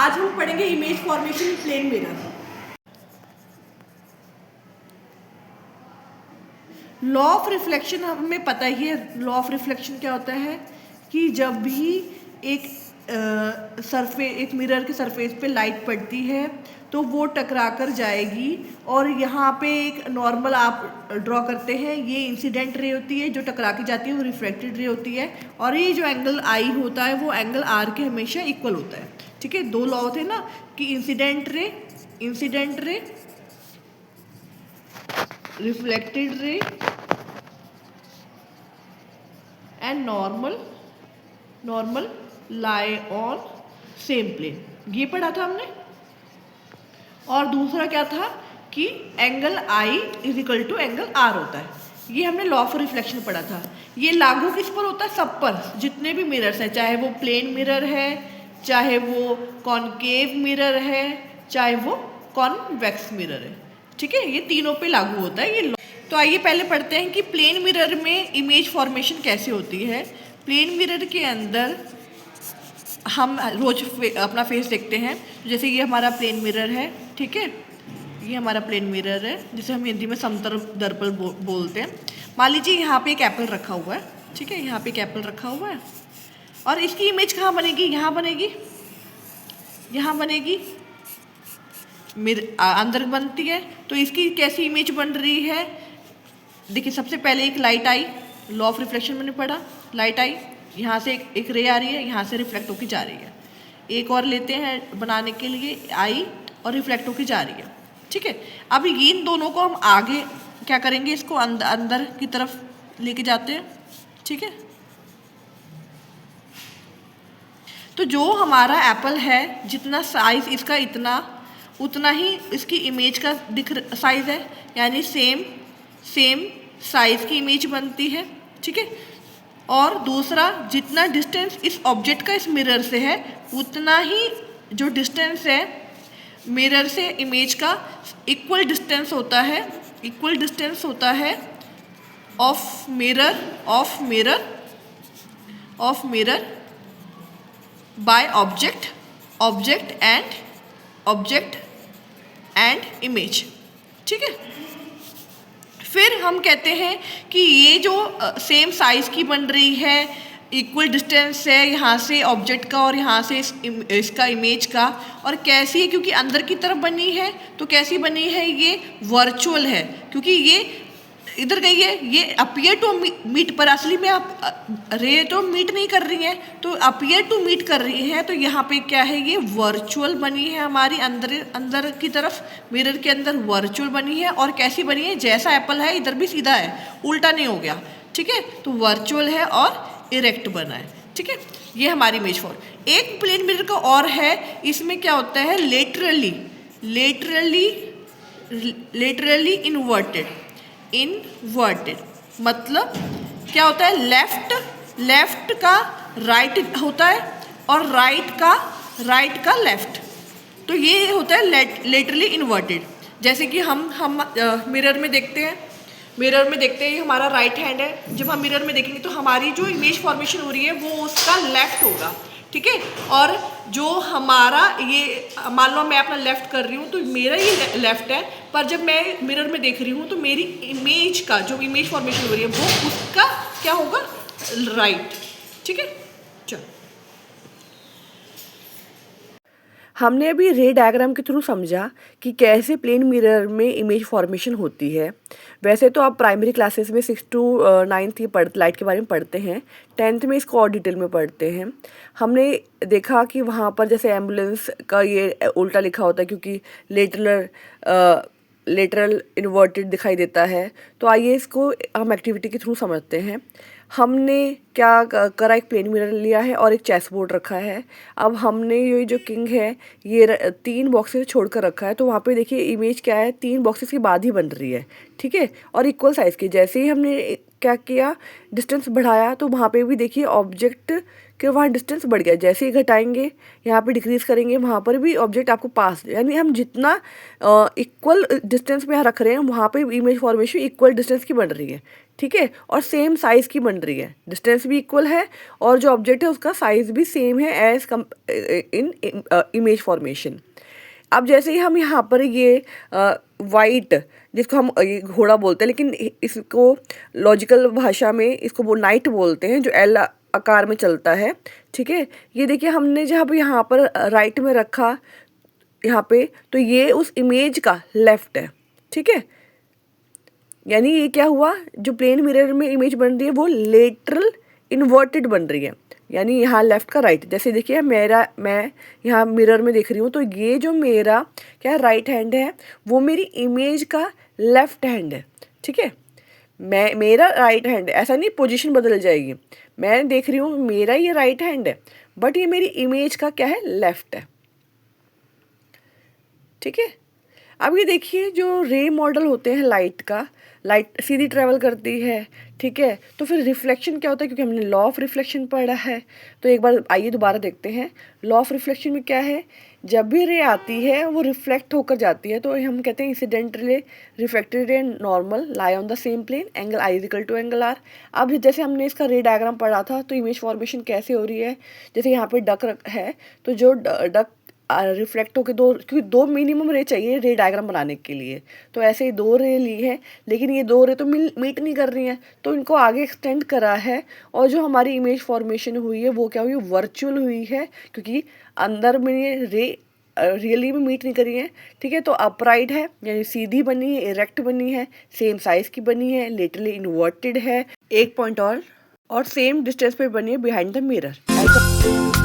आज हम पढ़ेंगे image formation in plane mirror. Law of reflection हमें पता ही है। लॉ ऑफ रिफ्लेक्शन क्या होता है कि जब भी एक एक मिरर के सरफेस पे लाइट पड़ती है तो वो टकरा कर जाएगी, और यहाँ पे एक नॉर्मल आप ड्रॉ करते हैं, ये इंसिडेंट रे होती है, जो टकरा के जाती है वो रिफ्लेक्टेड रे होती है, और ये जो एंगल आई होता है वो एंगल आर के हमेशा इक्वल होता है। ठीक है, दो लॉ थे ना कि incident ray reflected ray and normal lie on same plane, ये पढ़ा था हमने। और दूसरा क्या था कि angle i is equal to angle r होता है, ये हमने लॉ ऑफ रिफ्लेक्शन पढ़ा था। ये लागू किस पर होता है? सब पर, जितने भी मिरर्स हैं, चाहे वो प्लेन मिरर है, चाहे वो कॉनकेव मिरर है, चाहे वो कॉन्वेक्स मिरर है। ठीक है, ये तीनों पे लागू होता है ये। तो आइए पहले पढ़ते हैं कि प्लेन मिरर में इमेज फॉर्मेशन कैसे होती है। प्लेन मिरर के अंदर हम रोज अपना फेस देखते हैं, जैसे ये हमारा प्लेन मिरर है। ठीक है, ये हमारा प्लेन मिरर है, जिसे हम हिंदी में समतल दर्पण बोलते हैं। मान लीजिए यहाँ पे एक एप्पल रखा हुआ है। ठीक है, यहाँ पे एक एप्पल रखा हुआ है, और इसकी इमेज कहाँ बनेगी? यहाँ बनेगी, यहाँ बनेगी, अंदर बनती है। तो इसकी कैसी इमेज बन रही है? देखिए, सबसे पहले एक light I, law of reflection मैंने पढ़ा, लाइट आई, यहाँ से एक रे आ रही है, यहाँ से रिफ्लेक्ट होकर जा रही है। एक और लेते हैं बनाने के लिए, आई और रिफ्लेक्ट होकर जा रही है। ठीक है, अब इन दोनों को हम आगे क्या करेंगे? इसको अंदर की तरफ लेके जाते हैं। ठीक है, तो जो हमारा एप्पल है, जितना साइज इसका उतना ही इसकी इमेज का साइज है, यानी सेम साइज की इमेज बनती है। ठीक है, और दूसरा, जितना डिस्टेंस इस ऑब्जेक्ट का इस मिरर से है, उतना ही जो डिस्टेंस है मिरर से इमेज का इक्वल डिस्टेंस होता है of mirror by object and image. ठीक है, फिर हम कहते हैं कि ये जो सेम साइज की बन रही है, इक्वल डिस्टेंस है यहाँ से ऑब्जेक्ट का और यहाँ से इसका इमेज का, और कैसी है? क्योंकि अंदर की तरफ बनी है, तो कैसी बनी है? ये वर्चुअल है, क्योंकि ये इधर गई है, ये अपीयर टू मीट पर, असली में आप रे तो मीट नहीं कर रही है, तो अपीयर टू मीट कर रही है। तो यहाँ पे क्या है? ये वर्चुअल बनी है हमारी, अंदर की तरफ मिरर के अंदर वर्चुअल बनी है। और कैसी बनी है? जैसा एप्पल है इधर भी सीधा है, उल्टा नहीं हो गया। ठीक है, तो वर्चुअल है और इरेक्ट बना है। ठीक है, ये हमारी इमेज फॉर्म। एक प्लेन मिरर का और है, इसमें क्या होता है? लेटरली इनवर्टेड, मतलब क्या होता है? लेफ्ट का राइट होता है और राइट का लेफ्ट, तो ये होता है लेटरली इन्वर्टेड। जैसे कि हम मिरर में देखते हैं, ये हमारा राइट हैंड है। जब हम मिरर में देखेंगे तो हमारी जो इमेज फॉर्मेशन हो रही है वो उसका लेफ्ट होगा। ठीक है, और जो हमारा ये, मान लो मैं अपना लेफ्ट कर रही हूँ तो मेरा ये लेफ्ट है, पर जब मैं मिरर में देख रही हूँ तो मेरी इमेज का जो इमेज फॉर्मेशन हो रही है वो उसका क्या होगा? राइट। ठीक है, चलो हमने अभी रे डायग्राम के थ्रू समझा कि कैसे प्लेन मिरर में इमेज फॉर्मेशन होती है। वैसे तो आप प्राइमरी क्लासेस में 6 to 9th ये लाइट के बारे में पढ़ते हैं, 10th में इसको और डिटेल में पढ़ते हैं। हमने देखा कि वहाँ पर जैसे एम्बुलेंस का ये उल्टा लिखा होता है क्योंकि लेटरल इन्वर्टेड दिखाई देता है। तो आइए इसको हम एक्टिविटी के थ्रू समझते हैं। हमने क्या करा? एक प्लेन मिरर लिया है और एक चेस बोर्ड रखा है। अब हमने ये जो किंग है ये 3 बॉक्सेस छोड़ कर रखा है, तो वहाँ पे देखिए इमेज क्या है? 3 बॉक्सेस के बाद ही बन रही है। ठीक है, और इक्वल साइज़ की। जैसे ही हमने क्या किया, डिस्टेंस बढ़ाया, तो वहाँ पे भी देखिए ऑब्जेक्ट कि वहाँ डिस्टेंस बढ़ गया, जैसे ही घटाएंगे यहाँ पे डिक्रीज़ करेंगे वहाँ पर भी ऑब्जेक्ट आपको पास, यानी हम जितना इक्वल डिस्टेंस में यहाँ रख रहे हैं वहाँ पे इमेज फॉर्मेशन इक्वल डिस्टेंस की बन रही है, ठीक है, और सेम साइज़ की बन रही है, डिस्टेंस भी इक्वल है और जो ऑब्जेक्ट है उसका साइज़ भी सेम है एज इन इमेज फॉर्मेशन। अब जैसे ही हम यहाँ पर ये वाइट, जिसको हम ये घोड़ा बोलते हैं लेकिन इसको लॉजिकल भाषा में इसको वो नाइट बोलते हैं, जो एल आकार में चलता है, ठीक है। ये देखिए हमने जब यहाँ पर राइट में रखा यहाँ पे, तो ये उस इमेज का लेफ्ट है, ठीक है। यानी ये क्या हुआ, जो प्लेन मिरर में इमेज बन रही है वो लेटरल इन्वर्टेड बन रही है, यानी यहाँ लेफ़्ट का राइट। जैसे देखिए मैं यहाँ मिरर में देख रही हूँ, तो ये जो मेरा क्या राइट हैंड है वो मेरी इमेज का लेफ़्ट हैंड है, ठीक है। मेरा राइट हैंड, ऐसा नहीं पोजीशन बदल जाएगी, मैं देख रही हूँ मेरा ये राइट हैंड है बट ये मेरी इमेज का क्या है, लेफ़्ट है, ठीक है। अब ये देखिए जो रे मॉडल होते हैं लाइट का, लाइट सीधी ट्रैवल करती है, ठीक है, तो फिर रिफ्लेक्शन क्या होता है, क्योंकि हमने लॉ ऑफ रिफ्लेक्शन पढ़ा है। तो एक बार आइए दोबारा देखते हैं लॉ ऑफ रिफ्लेक्शन में क्या है। जब भी रे आती है वो रिफ्लेक्ट होकर जाती है, तो हम कहते हैं incident ray, reflected ray, normal lie on the same plane, angle i is equal to angle r. अब जैसे हमने इसका रे डायग्राम पढ़ा था, तो इमेज फॉर्मेशन कैसे हो रही है, जैसे यहाँ पे डक है, तो जो डक रिफ्लेक्ट होकर क्योंकि दो मिनिमम रे चाहिए रे डायग्राम बनाने के लिए, तो ऐसे ही दो रे ली है, लेकिन ये दो रे तो मीट नहीं कर रही हैं, तो इनको आगे एक्सटेंड करा है और जो हमारी इमेज फॉर्मेशन हुई है वो क्या हुई, वर्चुअल हुई है, क्योंकि अंदर में ये रे रियली में मीट नहीं करी है, ठीक है। तो अपराइट है, यानी सीधी बनी है, इरेक्ट बनी है, सेम साइज की बनी है, लेटरली इन्वर्टेड है, एक पॉइंट और सेम डिस्टेंस पे बनी है बिहाइंड द मिरर।